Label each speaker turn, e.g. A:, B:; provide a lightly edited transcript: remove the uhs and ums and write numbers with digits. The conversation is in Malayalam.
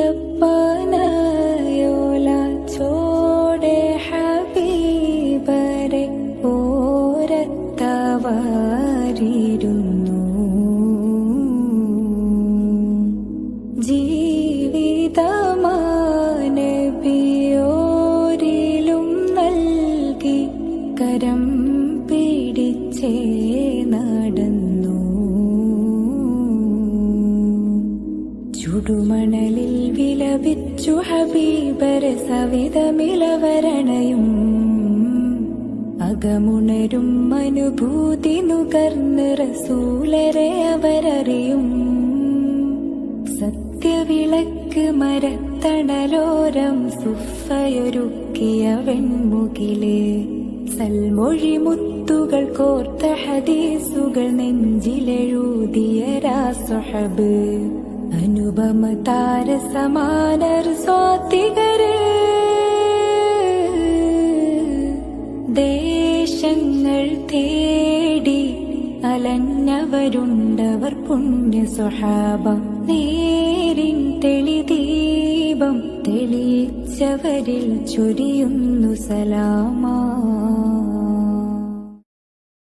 A: തപ്പനയോല ചോടെ ഹബീബരെ ഓരത്തവാരിരുന്നു. ജീവിതമാനബിയോരിലും നൽകി കരം പിടിച്ചേ നടന്നു. ചുടുമണലിൽ വിലപിച്ചു ഹബീബരെ സവിധമിളവരണയും അകമുണരും അനുഭൂതി നുകർന്ന് റസൂലരെ അവരറിയും. സത്യവിളക്ക് മരത്തണലോരം സുഫയൊരുക്കിയ വെൺമുകിലേ സൽമൊഴി മുത്തുകൾ കോർത്ത ഹദീസുകൾ നെഞ്ചിലെഴുതിയ രാസുഹബ് അനുപമ താരസമാനർ സ്വാതികര്. ദേശങ്ങൾ തേടി അലഞ്ഞവരുണ്ടവർ പുണ്യ സ്വഹാബ. നേരിൻ തെളിദീപം തെളിയിച്ചവരിൽ ചൊരിയുന്നു സലാമാ.